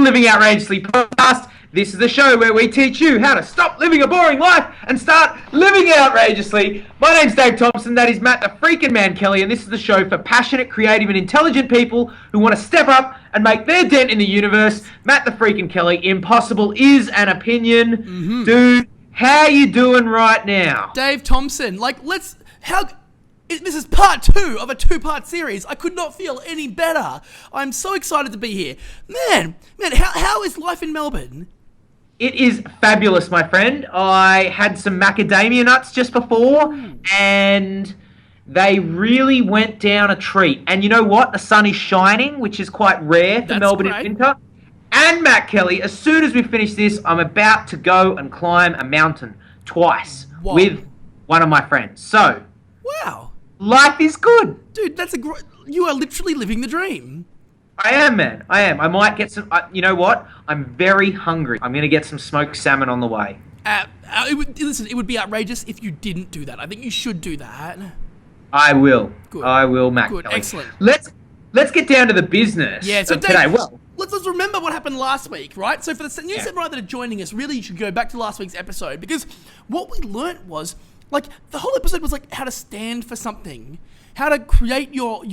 Living Outrageously podcast. This is the show where we teach you how to stop living a boring life and start living outrageously. My name's Dave Thompson, that is Matt the freaking man Kelly, and this is the show for passionate, creative and intelligent people who want to step up and make their dent in the universe. Matt the freaking Kelly, impossible is an opinion. Dude, how you doing right now? Dave Thompson, this is part 2 of a 2-part series. I could not feel any better. I'm so excited to be here. Man, how is life in Melbourne? It is fabulous, my friend. I had some macadamia nuts just before, and they really went down a treat. And you know what? The sun is shining, which is quite rare for Melbourne in winter. And Matt Kelly, as soon as we finish this, I'm about to go and climb a mountain twice with one of my friends. So, wow, life is good. Dude, you are literally living the dream. I am, man. I am. I might get some... you know what? I'm very hungry. I'm going to get some smoked salmon on the way. It would be outrageous if you didn't do that. I think you should do that. I will. Good. I will, Matt. Good. Kelly. Excellent. Let's get down to the business so of today. Well, let's remember what happened last week, right? So for the new samurai that are joining us, really you should go back to last week's episode, because what we learnt was, the whole episode was how to stand for something. How to create your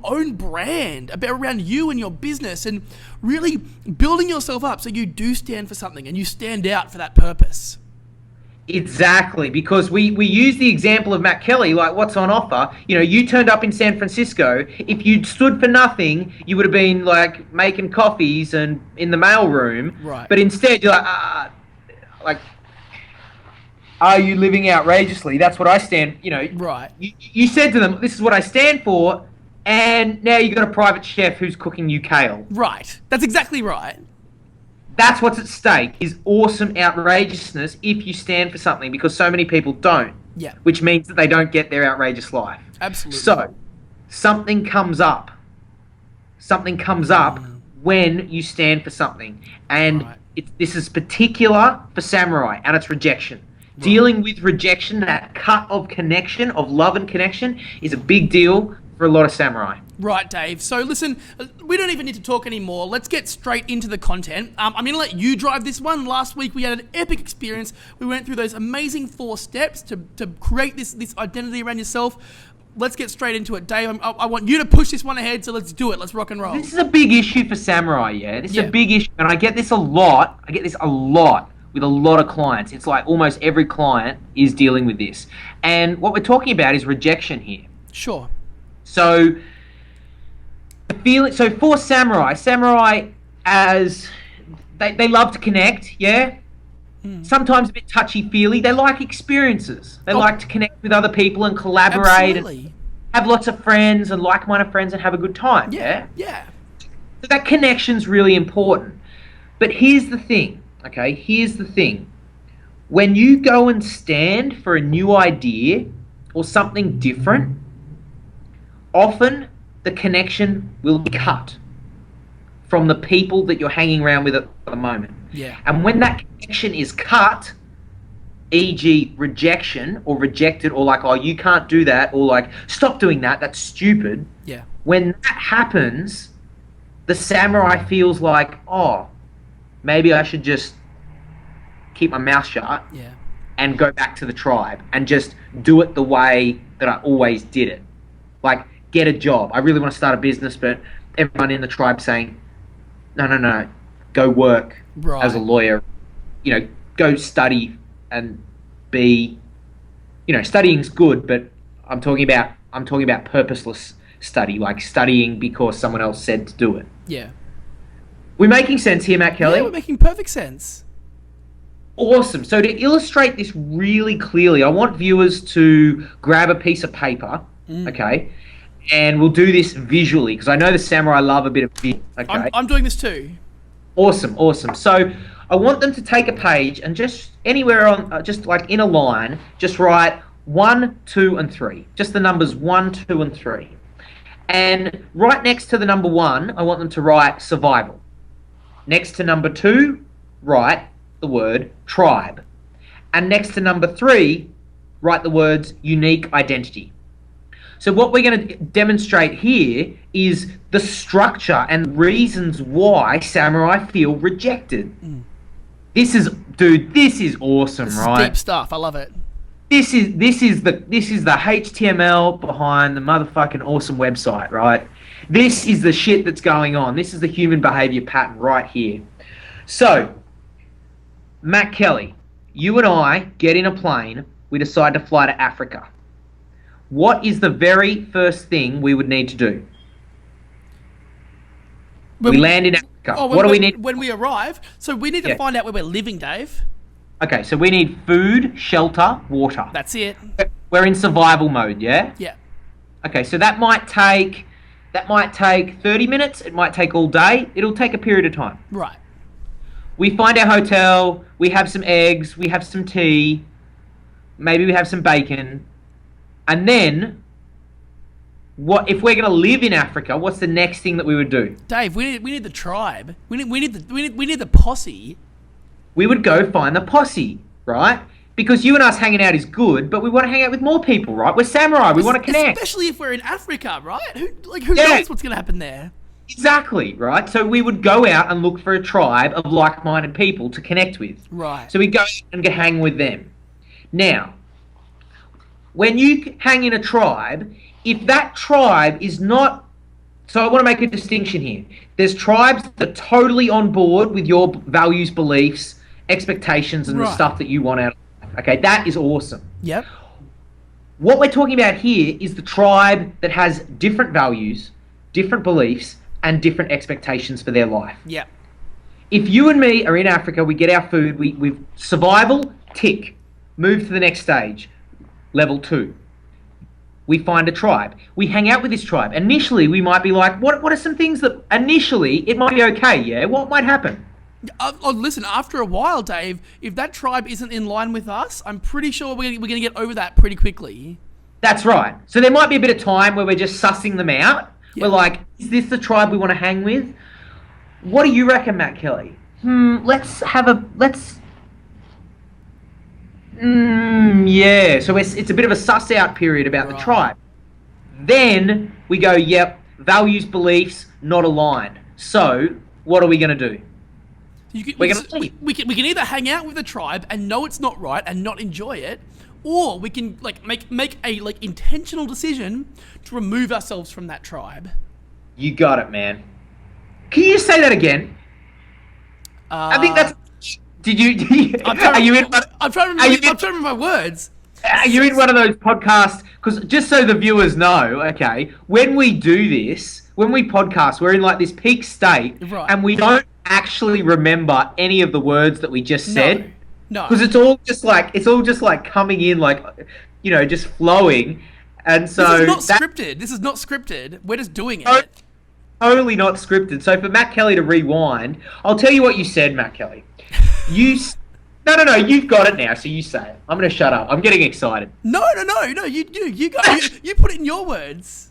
own brand around you and your business, and really building yourself up so you do stand for something and you stand out for that purpose. Exactly, because we use the example of Matt Kelly, what's on offer. You know, you turned up in San Francisco. If you'd stood for nothing, you would have been making coffees and in the mailroom. Right. But instead, you're are you living outrageously? That's what I stand, Right. You said to them, this is what I stand for, and now you've got a private chef who's cooking you kale. Right. That's exactly right. That's what's at stake, is awesome outrageousness if you stand for something, because so many people don't. Yeah. Which means that they don't get their outrageous life. Absolutely. So, something comes up. Something comes up when you stand for something. And this is particular for samurai, and it's rejection. Right. Dealing with rejection, that cut of connection, of love and connection, is a big deal for a lot of samurai. Right, Dave. So listen, we don't even need to talk anymore. Let's get straight into the content. I'm going to let you drive this one. Last week we had an epic experience. We went through those amazing 4 steps to create this identity around yourself. Let's get straight into it, Dave. I want you to push this one ahead, so let's do it. Let's rock and roll. This is a big issue for samurai, This is a big issue, and I get this a lot. With a lot of clients. It's like almost every client is dealing with this. And what we're talking about is rejection here. Sure. So for samurai as they love to connect, sometimes a bit touchy-feely. They like experiences. They like to connect with other people and collaborate. Absolutely. And have lots of friends and like-minded friends and have a good time. Yeah. So that connection's really important. But here's the thing. Okay, here's the thing. When you go and stand for a new idea or something different, often the connection will be cut from the people that you're hanging around with at the moment. Yeah. And when that connection is cut, e.g. rejection or rejected, or oh, you can't do that, or stop doing that, that's stupid. Yeah. When that happens, the samurai feels like, maybe I should just keep my mouth shut and go back to the tribe and just do it the way that I always did it. Get a job. I really want to start a business, but everyone in the tribe saying, no, go work as a lawyer. Go study and be, studying's good, but I'm talking about purposeless study, studying because someone else said to do it. Yeah. We're making sense here, Matt Kelly? Yeah, we're making perfect sense. Awesome. So to illustrate this really clearly, I want viewers to grab a piece of paper, okay? And we'll do this visually, because I know the samurai love a bit of visual, okay? I'm doing this too. Awesome. So I want them to take a page and just anywhere on, just in a line, just write 1, 2, and 3. Just the numbers 1, 2, and 3. And right next to the number 1, I want them to write survival. Next to number 2, write the word tribe. And next to number 3, write the words unique identity. So what we're going to demonstrate here is the structure and reasons why samurai feel rejected. This is awesome, This right? is deep stuff. I love it. This is the HTML behind the motherfucking awesome website, right? This is the shit that's going on. This is the human behavior pattern right here. So, Matt Kelly, you and I get in a plane. We decide to fly to Africa. What is the very first thing we would need to do? We land in Africa. What do we need? When we arrive, so we need to find out where we're living, Dave. Okay, so we need food, shelter, water. That's it. We're in survival mode, yeah? Yeah. Okay, so that might take 30 minutes. It might take all day. It'll take a period of time. Right. We find our hotel. We have some eggs. We have some tea. Maybe we have some bacon. And then, what if we're going to live in Africa? What's the next thing that we would do? Dave, we need the tribe. We need the posse. We would go find the posse, right? Because you and us hanging out is good, but we want to hang out with more people, right? We're samurai. We want to connect. Especially if we're in Africa, right? Who knows what's going to happen there? Exactly, right? So we would go out and look for a tribe of like-minded people to connect with. Right. So we go and hang with them. Now, when you hang in a tribe, if that tribe is not... So I want to make a distinction here. There's tribes that are totally on board with your values, beliefs, expectations, and the stuff that you want out of life. Okay, that is awesome. Yep. What we're talking about here is the tribe that has different values, different beliefs, and different expectations for their life. Yep. If you and me are in Africa, we get our food, we've survival, tick. Move to the next stage, level 2. We find a tribe. We hang out with this tribe. Initially, we might be like, what are some things that initially it might be okay, yeah? What might happen? Listen, after a while, Dave, if that tribe isn't in line with us, I'm pretty sure we're going to get over that pretty quickly. That's right. So there might be a bit of time where we're just sussing them out. Yeah. We're like, is this the tribe we want to hang with? What do you reckon, Matt Kelly? Yeah. So it's a bit of a suss out period about the tribe. Then we go, yep, values, beliefs, not aligned. So what are we going to do? We can either hang out with the tribe and know it's not right and not enjoy it, or we can make a intentional decision to remove ourselves from that tribe. You got it, man. Can you say that again? I think that's. Did you? I'm trying to remember my words. Are you in one of those podcasts? Because just so the viewers know, okay, when we do this, when we podcast, we're in like this peak state, and we don't actually remember any of the words that we just said. No. Because it's all just like coming in, like, you know, just flowing, and so this is not scripted. We're just doing it. Totally not scripted. So for Matt Kelly to rewind, I'll tell you what you said, Matt Kelly. No, you've got it now, so you say it. I'm going to shut up. I'm getting excited. No, you put it in your words.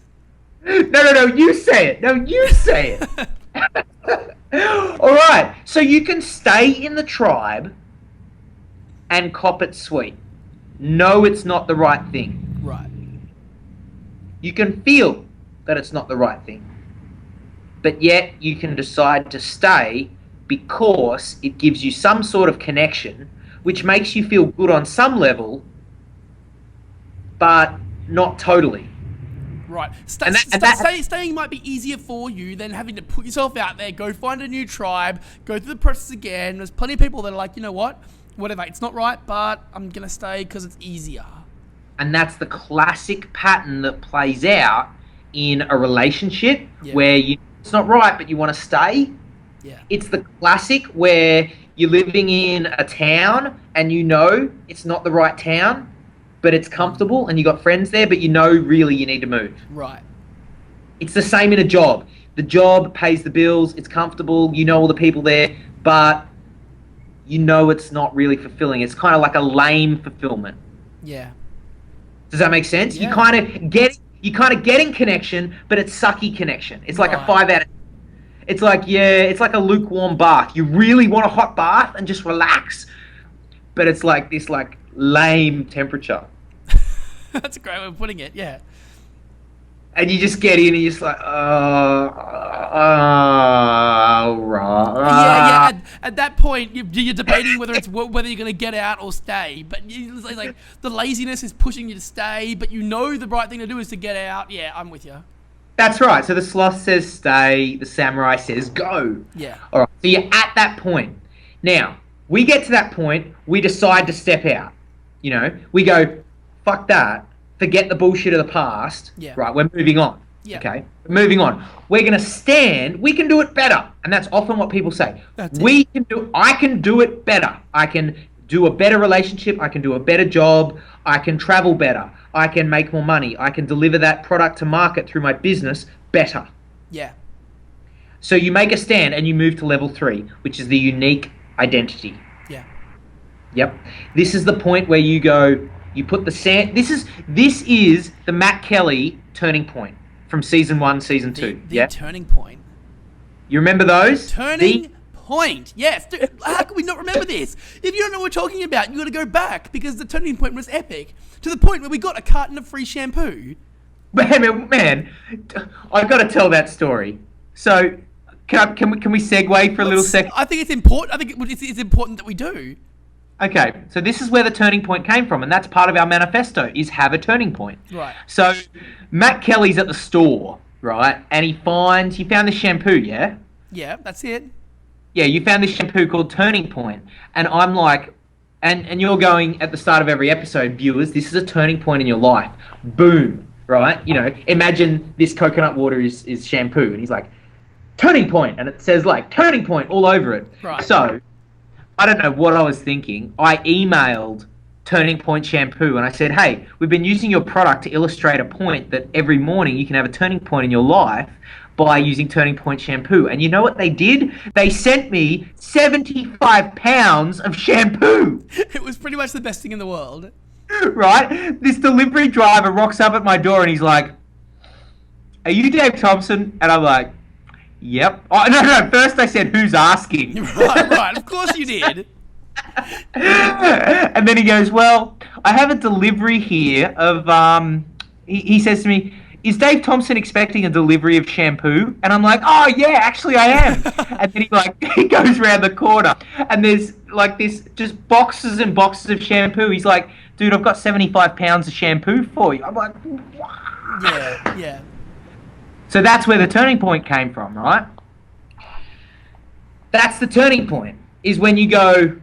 No, you say it. No, you say it. All right, so you can stay in the tribe and cop it sweet. No, it's not the right thing. Right. You can feel that it's not the right thing, but yet you can decide to stay because it gives you some sort of connection, which makes you feel good on some level, but not totally. Right. Staying might be easier for you than having to put yourself out there, go find a new tribe, go through the process again. There's plenty of people that are like, you know what? Whatever, it's not right, but I'm going to stay because it's easier. And that's the classic pattern that plays out in a relationship where it's not right, but you want to stay. Yeah. It's the classic where you're living in a town and you know it's not the right town, but it's comfortable and you got friends there, but you know really you need to move. Right. It's the same in a job. The job pays the bills, it's comfortable, you know all the people there, but you know it's not really fulfilling. It's kind of like a lame fulfillment. Yeah. Does that make sense? Yeah. You kind of getting connection, but it's sucky connection. It's like a 5 out of... It's like a lukewarm bath. You really want a hot bath and just relax, but it's like this lame temperature. That's a great way of putting it, yeah. And you just get in and you're just like, Yeah. right. At that point, you're debating whether you're going to get out or stay. But it's like the laziness is pushing you to stay, but you know the right thing to do is to get out. Yeah, I'm with you. That's right. So the sloth says stay, the samurai says go. Yeah. All right. So you're at that point. Now, we get to that point, we decide to step out. You know, we go, fuck that, forget the bullshit of the past. Yeah. Right, we're moving on. Yeah. Okay? We're moving on. We're going to stand, we can do it better. And that's often what people say. I can do it better. I can do a better relationship. I can do a better job. I can travel better. I can make more money. I can deliver that product to market through my business better. Yeah. So you make a stand and you move to level 3, which is the unique identity. Yeah. Yep. This is the point where you go, you put the sand. This is the Matt Kelly turning point from season 1, season 2. The turning point. You remember those? Turning point. Yes. Dude, how can we not remember this? If you don't know what we're talking about, you got to go back because the turning point was epic to the point where we got a carton of free shampoo. Man, I got to tell that story. So, can we segue for a little second? I think it's important. I think it's important that we do. Okay, so this is where the turning point came from, and that's part of our manifesto, is have a turning point. Right. So, Matt Kelly's at the store, right, and you found the shampoo, yeah? Yeah, that's it. Yeah, you found this shampoo called Turning Point, and I'm like, and you're going at the start of every episode, viewers, this is a turning point in your life. Boom, right? You know, imagine this coconut water is shampoo, and he's like, Turning Point, and it says like Turning Point all over it. Right. So, I don't know what I was thinking. I emailed Turning Point Shampoo and I said, hey, we've been using your product to illustrate a point that every morning you can have a turning point in your life by using Turning Point Shampoo. And you know what they did? They sent me 75 pounds of shampoo. It was pretty much the best thing in the world. Right? This delivery driver rocks up at my door and he's like, are you Dave Thompson? And I'm like, yep. Oh, no. First I said, who's asking? Right. Of course you did. And then he goes, well, I have a delivery here of, he says to me, is Dave Thompson expecting a delivery of shampoo? And I'm like, oh, yeah, actually I am. And then he goes around the corner and there's like this, just boxes and boxes of shampoo. He's like, dude, I've got 75 pounds of shampoo for you. I'm like, what? Yeah. So that's where the turning point came from, right? That's the turning point, is when you go,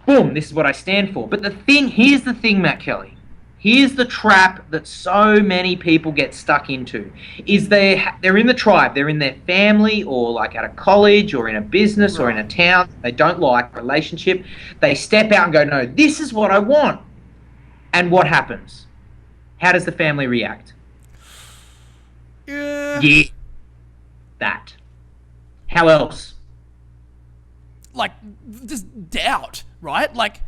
boom, this is what I stand for. But here's the thing, Matt Kelly. Here's the trap that so many people get stuck into, is they're in the tribe, they're in their family or like at a college or in a business or in a town they don't like, a relationship. They step out and go, no, this is what I want. And what happens? How does the family react? Yeah. That. How else? Like, just doubt, right? Like,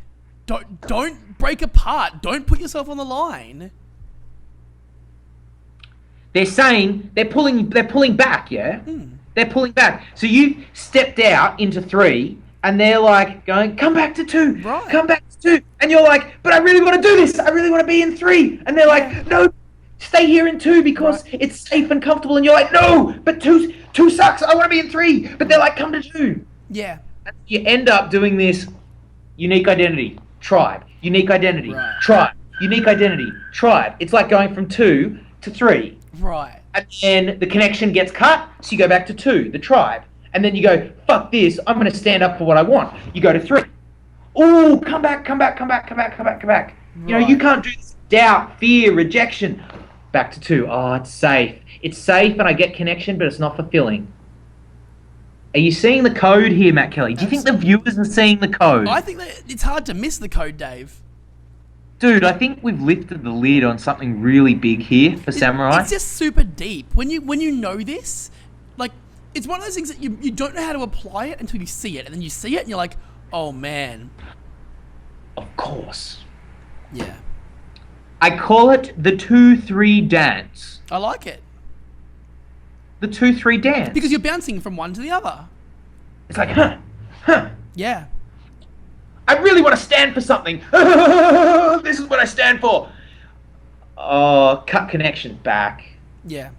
don't break apart. Don't put yourself on the line. They're saying they're pulling back, yeah? They're pulling back. So you stepped out into 3 and they're like going, come back to 2. Right. Come back to 2. And you're like, but I really want to do this. I really want to be in 3. And they're like, no, stay here in 2 because it's safe and comfortable. And you're like, no, but 2 sucks. I want to be in 3. But they're like, come to 2. Yeah. And you end up doing this unique identity, tribe, unique identity, tribe, unique identity, tribe. It's like going from 2 to 3. Right. And then the connection gets cut, so you go back to 2, the tribe. And then you go, fuck this, I'm going to stand up for what I want. You go to 3. Oh, come back. Right. You know, you can't do this. Doubt, fear, rejection. Back to 2. Oh, it's safe. It's safe and I get connection, but it's not fulfilling. Are you seeing the code here, Matt Kelly? Do you think the viewers are seeing the code? I think that it's hard to miss the code, Dave. Dude, I think we've lifted the lid on something really big here for Samurai. It's just super deep. When you know this, like, it's one of those things that you don't know how to apply it until you see it. And then you see it and you're like, oh, man. Of course. Yeah. I call it the 2-3 dance. I like it. The 2-3 dance. Because you're bouncing from one to the other. It's like, huh. Yeah. I really want to stand for something. This is what I stand for. Oh, cut connection back. Yeah.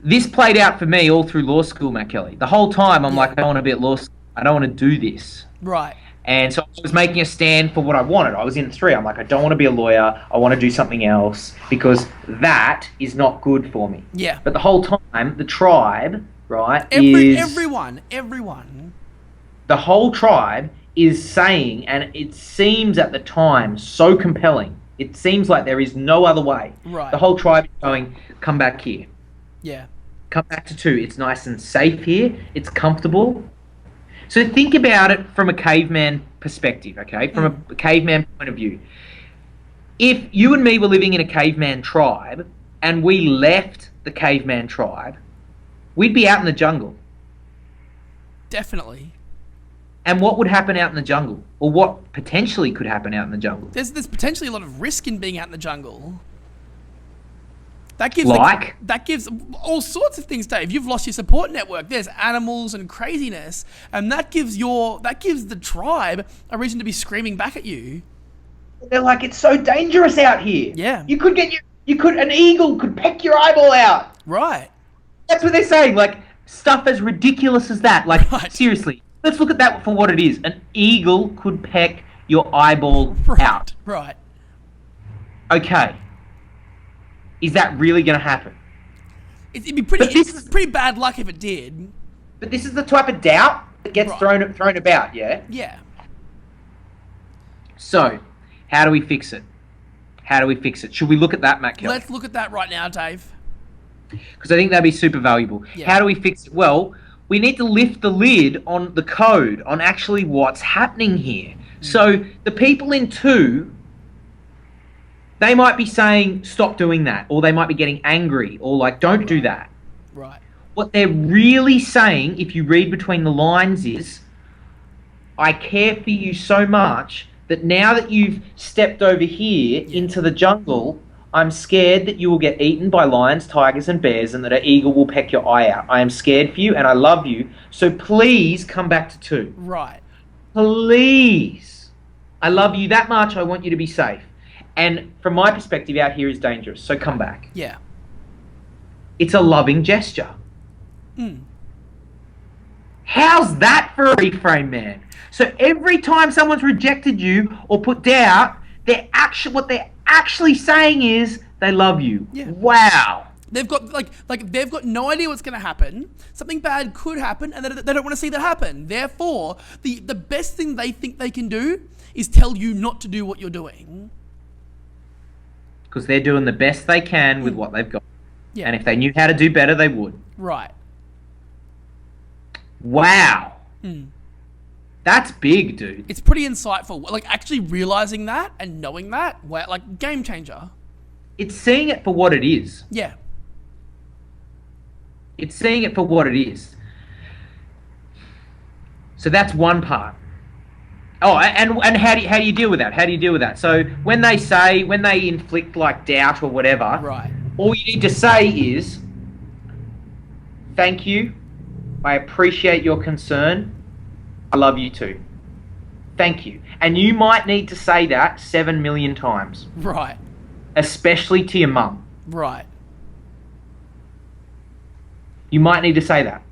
This played out for me all through law school, Matt Kelly. The whole time I'm like, I don't want to be at law school. I don't want to do this. Right. And so I was making a stand for what I wanted. I was in 3. I'm like, I don't want to be a lawyer. I want to do something else because that is not good for me. Yeah. But the whole time, the tribe, right, everyone. The whole tribe is saying, and it seems at the time so compelling. It seems like there is no other way. Right. The whole tribe is going, come back here. Yeah. Come back to 2. It's nice and safe here. It's comfortable. So think about it from a caveman perspective, okay? From a caveman point of view. If you and me were living in a caveman tribe and we left the caveman tribe, we'd be out in the jungle. Definitely. And what would happen out in the jungle? Or what potentially could happen out in the jungle? There's potentially a lot of risk in being out in the jungle. That gives all sorts of things, Dave. You've lost your support network. There's animals and craziness, and that gives the tribe a reason to be screaming back at you. They're like, it's so dangerous out here. Yeah. An eagle could peck your eyeball out. Right. That's what they're saying. Like, stuff as ridiculous as that. Like, seriously, let's look at that for what it is. An eagle could peck your eyeball out. Right. Okay. Is that really going to happen? It'd be pretty bad luck if it did. But this is the type of doubt that gets thrown about, yeah? Yeah. So, how do we fix it? Should we look at that, Matt Kelly? Let's look at that right now, Dave. Because I think that'd be super valuable. Yeah. How do we fix it? Well, we need to lift the lid on the code, on actually what's happening here. So, the people in 2... they might be saying, stop doing that. Or they might be getting angry. Or like, don't do that. Right. What they're really saying, if you read between the lines, is, I care for you so much that now that you've stepped over here into the jungle, I'm scared that you will get eaten by lions, tigers, and bears, and that an eagle will peck your eye out. I am scared for you, and I love you. So please come back to 2. Right. Please. I love you that much. I want you to be safe. And from my perspective, out here is dangerous. So come back. Yeah. It's a loving gesture. How's that for a reframe, man? So every time someone's rejected you or put doubt, what they're actually saying is they love you. Yeah. Wow. They've got they've got no idea what's going to happen. Something bad could happen, and they don't want to see that happen. Therefore, the best thing they think they can do is tell you not to do what you're doing. Because they're doing the best they can with what they've got. Yeah. And if they knew how to do better, they would. Right. Wow. That's big, dude. It's pretty insightful. Like, actually realizing that and knowing that, like, game changer. It's seeing it for what it is. Yeah. It's seeing it for what it is. So that's one part. Oh, and how do you deal with that? How do you deal with that? So when they inflict like doubt or whatever, right, all you need to say is, thank you, I appreciate your concern, I love you too. Thank you. And you might need to say that 7 million times. Right. Especially to your mum. Right. You might need to say that.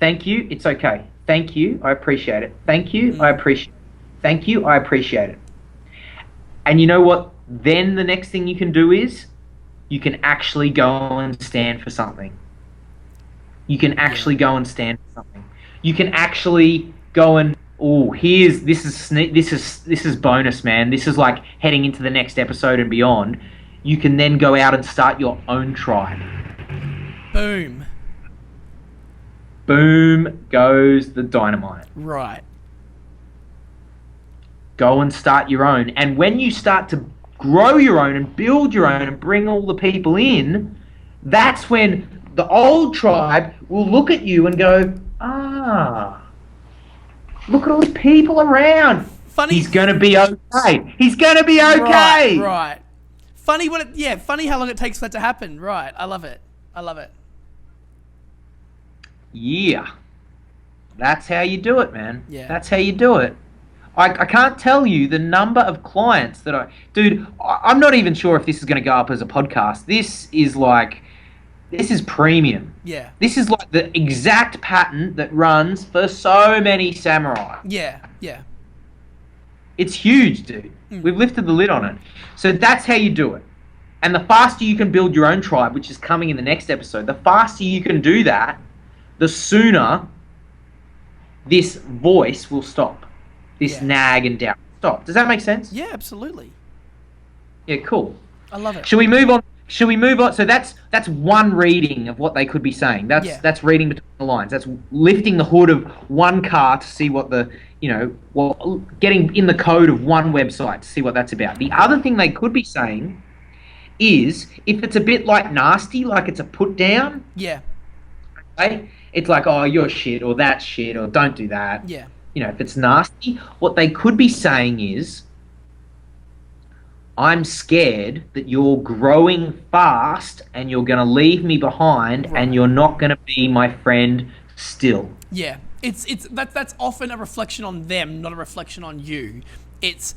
Thank you, it's okay. Thank you, I appreciate it. Thank you, I appreciate it. Thank you, I appreciate it. And you know what? Then the next thing you can do is you can actually go and stand for something. You can actually go and stand for something. You can actually go and this is bonus, man. This is like heading into the next episode and beyond. You can then go out and start your own tribe. Boom. Boom goes the dynamite. Right. Go and start your own. And when you start to grow your own and build your own and bring all the people in, that's when the old tribe will look at you and go, look at all these people around. Funny. He's going to be okay. He's going to be okay. Right. Funny funny how long it takes for that to happen. Right. I love it. Yeah. That's how you do it, man. Yeah. That's how you do it. I can't tell you the number of clients that dude, I'm not even sure if this is going to go up as a podcast. This is premium. Yeah. This is like the exact pattern that runs for so many samurai. Yeah. Yeah. It's huge, dude. We've lifted the lid on it. So that's how you do it. And the faster you can build your own tribe, which is coming in the next episode, the faster you can do that, the sooner this voice will stop. This nag and doubt will stop. Does that make sense? Yeah, absolutely. Yeah, cool. I love it. Should we move on? So that's one reading of what they could be saying. That's reading between the lines. That's lifting the hood of one car to see what getting in the code of one website to see what that's about. The other thing they could be saying is, if it's a bit like nasty, like it's a put down. Yeah. Okay? It's like, oh, you're shit, or that's shit, or don't do that. Yeah. If it's nasty, what they could be saying is, I'm scared that you're growing fast and you're going to leave me behind and you're not going to be my friend still. Yeah. That's often a reflection on them, not a reflection on you. Let's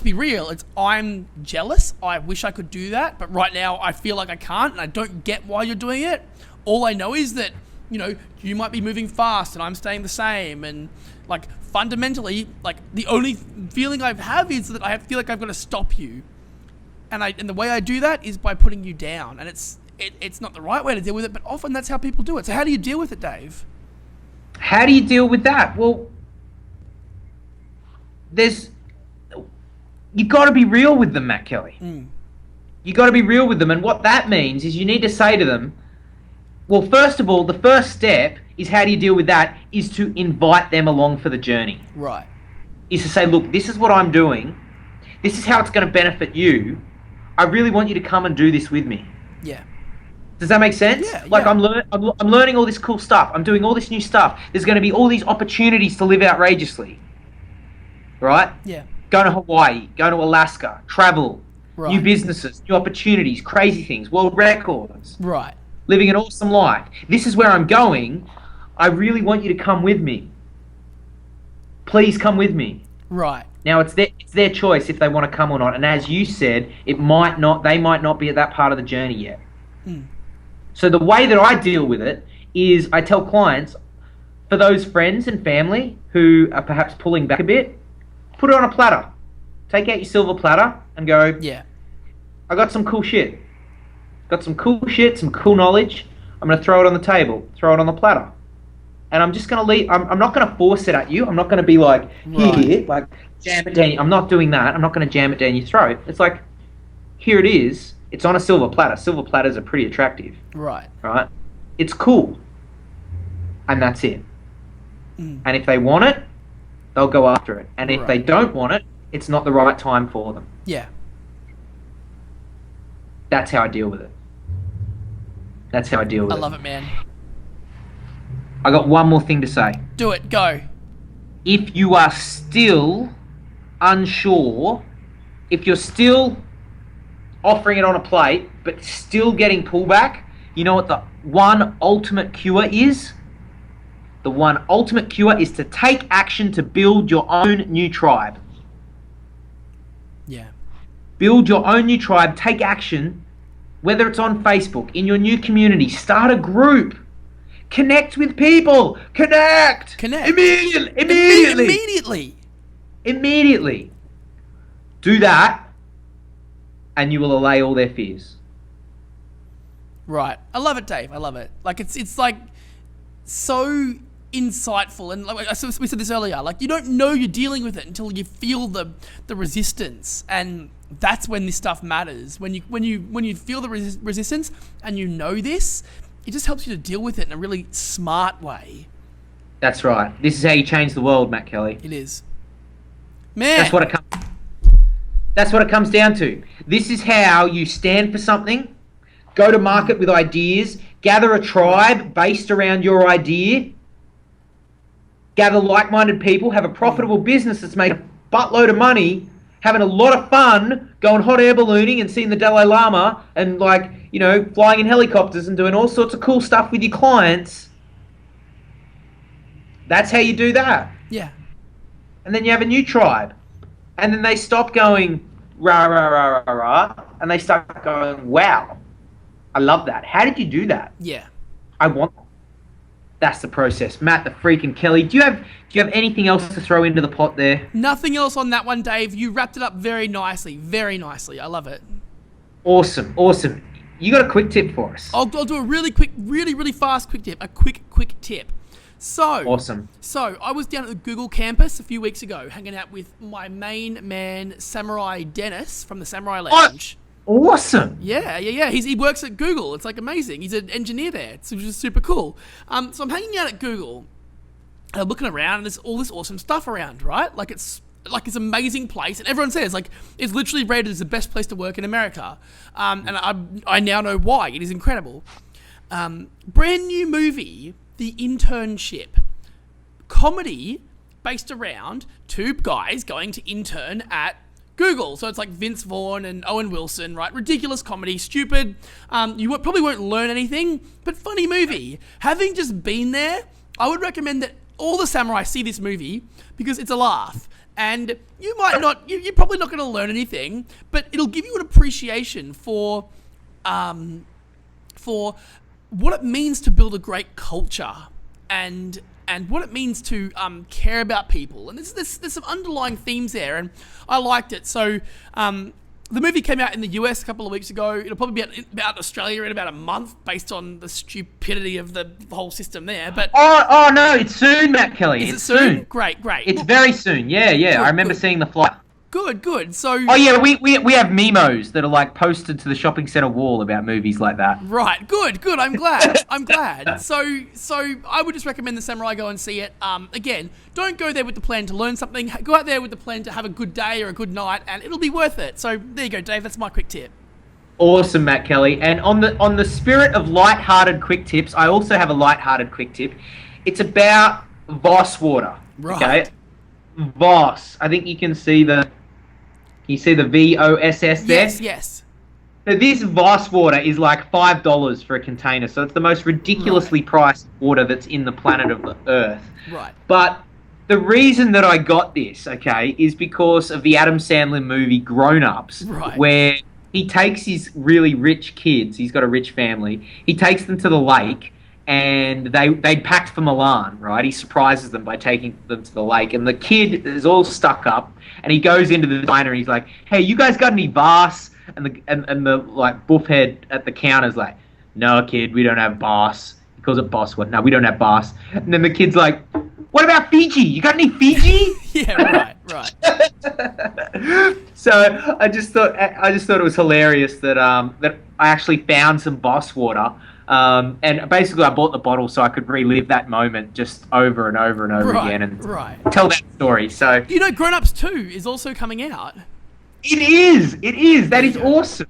be real, I'm jealous. I wish I could do that, but right now I feel like I can't, and I don't get why you're doing it. All I know is that, you might be moving fast and I'm staying the same, and fundamentally, the only feeling I have is that I feel like I've got to stop you, and the way I do that is by putting you down, and it's not the right way to deal with it, but often that's how people do it. So how do you deal with it, Dave? How do you deal with that? Well, you got to be real with them, Matt Kelly. You got to be real with them, and what that means is you need to say to them, well, first of all, the first step is, how do you deal with that, is to invite them along for the journey. Right. Is to say, look, this is what I'm doing. This is how it's going to benefit you. I really want you to come and do this with me. Yeah. Does that make sense? Yeah. I'm learning all this cool stuff. I'm doing all this new stuff. There's going to be all these opportunities to live outrageously. Right? Yeah. Going to Hawaii, going to Alaska, travel, right. New businesses, new opportunities, crazy things, world records. Right. Living an awesome life. This is where I'm going. I really want you to come with me. Please come with me. Right. Now it's their choice if they want to come or not. And as you said, they might not be at that part of the journey yet. So the way that I deal with it is, I tell clients, for those friends and family who are perhaps pulling back a bit, put it on a platter. Take out your silver platter and go, yeah, I got some cool shit. Got some cool shit, some cool knowledge. I'm going to throw it on the table, throw it on the platter. And I'm just going to leave. I'm not going to force it at you. I'm not going to be like, here, like, jam it down. I'm not doing that. I'm not going to jam it down your throat. It's like, here it is. It's on a silver platter. Silver platters are pretty attractive. Right. Right? It's cool. And that's it. And if they want it, they'll go after it. And if they don't want it, it's not the right time for them. Yeah. That's how I deal with it. That's how I deal with it. I love it, man. I got one more thing to say. Do it. Go. If you are still unsure, if you're still offering it on a plate, but still getting pullback, you know what the one ultimate cure is? The one ultimate cure is to take action to build your own new tribe. Yeah. Build your own new tribe. Take action, whether it's on Facebook, in your new community. Start a group. Connect with people. Connect. Immediately. Do that, and you will allay all their fears. Right. I love it, Dave. I love it. Like, it's like so insightful, and like we said this earlier, like, you don't know you're dealing with it until you feel the resistance, and that's when this stuff matters. When you feel the resistance and you know this, it just helps you to deal with it in a really smart way. That's right. This is how you change the world, Matt Kelly. It is. Man. That's what it comes down to. This is how you stand for something, go to market with ideas, gather a tribe based around your idea, gather like-minded people, have a profitable business that's made a buttload of money, having a lot of fun, going hot air ballooning and seeing the Dalai Lama and, like, you know, flying in helicopters and doing all sorts of cool stuff with your clients. That's how you do that. Yeah. and then you have a new tribe, and then they stop going rah rah rah rah rah, and they start going, wow, I love that. How did you do that? Yeah, I want that. That's the process. Matt the freaking Kelly. Do you have anything else to throw into the pot there? Nothing else on that one, Dave. You wrapped it up very nicely. Very nicely. I love it. Awesome. You got a quick tip for us? I'll do a really quick, really fast quick tip. A quick tip. So awesome. So I was down at the Google campus a few weeks ago, hanging out with my main man, Samurai Dennis from the Samurai Lounge. Awesome. Yeah. He works at Google. It's like amazing. He's an engineer there. It's just super cool. So I'm hanging out at Google, and I'm looking around, and there's all this awesome stuff around, right? Like it's amazing place, and everyone says like it's literally rated as the best place to work in America. And I now know why. It is incredible. Brand new movie, The Internship, comedy based around two guys going to intern at Google. So it's like Vince Vaughn and Owen Wilson, right? Ridiculous comedy, stupid. You probably won't learn anything, but funny movie. Having just been there, I would recommend that all the samurai see this movie because it's a laugh. And you might not, you're probably not going to learn anything, but it'll give you an appreciation for what it means to build a great culture and what it means to care about people. And there's some underlying themes there, and I liked it. So the movie came out in the US a couple of weeks ago. It'll probably be out in Australia in about a month based on the stupidity of the whole system there. But oh no, it's soon, Matt Kelly. Is it soon? Great. It's very soon. Yeah. Good, I remember seeing the flyer. Good. So we have memos that are like posted to the shopping centre wall about movies like that. Right. Good. I'm glad. So I would just recommend the Samurai go and see it. Again, don't go there with the plan to learn something. Go out there with the plan to have a good day or a good night, and it'll be worth it. So there you go, Dave. That's my quick tip. Awesome, Matt Kelly. And on the spirit of light-hearted quick tips, I also have a light-hearted quick tip. It's about Voss water. Right. Okay. Voss. I think you can see the VOSS there. Yes. So this Voss water is like $5 for a container. So it's the most ridiculously priced water that's in the planet of the Earth. Right. But the reason that I got this, okay, is because of the Adam Sandler movie Grown Ups, right, where he takes his really rich kids. He's got a rich family. He takes them to the lake, and they'd packed for Milan, right? He surprises them by taking them to the lake, and the kid is all stuck up, and he goes into the diner, and he's like, "Hey, you guys got any Voss?" And the like buff head at the counter's like, "No, kid, we don't have Voss." He calls it Boss. What? No, we don't have Voss. And then the kid's like, "What about Fiji? You got any Fiji?" Yeah, right. So I just thought it was hilarious that that I actually found some Voss water. And basically, I bought the bottle so I could relive that moment just over and over and over again and tell that story. So you know, Grown Ups 2 is also coming out. It is. That is awesome.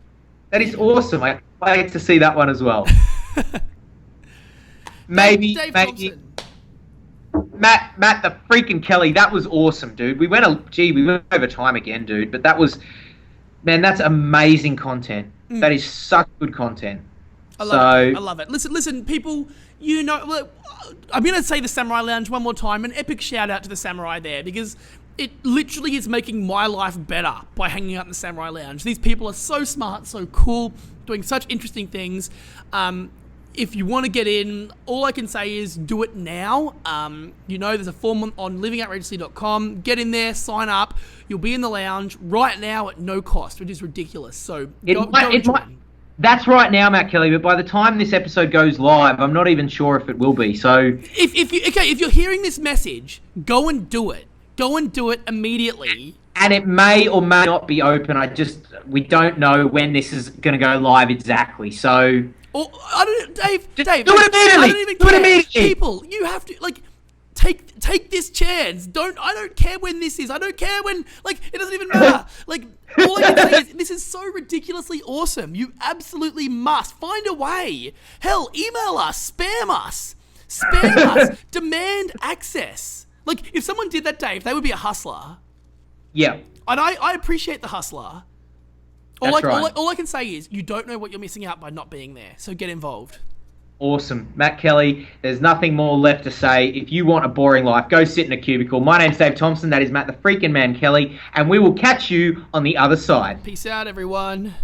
That is awesome. I wait to see that one as well. Maybe. Thompson. Matt the freaking Kelly, that was awesome, dude. We went over time again, dude. But that's amazing content. That is such good content. I love it. Listen, people, you know, look, I'm going to say the Samurai Lounge one more time. An epic shout out to the Samurai there, because it literally is making my life better by hanging out in the Samurai Lounge. These people are so smart, so cool, doing such interesting things. If you want to get in, all I can say is do it now. You know, there's a form on livingoutrageously.com. Get in there, sign up. You'll be in the lounge right now at no cost, which is ridiculous. So that's right now, Matt Kelly, but by the time this episode goes live, I'm not even sure if it will be. So if you're hearing this message, go and do it. Go and do it immediately. And it may or may not be open. We don't know when this is going to go live exactly. So Dave, do it immediately. I don't even care. Immediately. People, you have to take this chance. I don't care when this is. I don't care when, it doesn't even matter. All I can say is this is so ridiculously awesome. You absolutely must find a way. Hell, email us, spam us, demand access. If someone did that, Dave, they would be a hustler. Yeah. And I appreciate the hustler. All I can say is you don't know what you're missing out by not being there. So get involved. Awesome. Matt Kelly, there's nothing more left to say. If you want a boring life, go sit in a cubicle. My name's Dave Thompson. That is Matt the freaking man Kelly. And we will catch you on the other side. Peace out, everyone.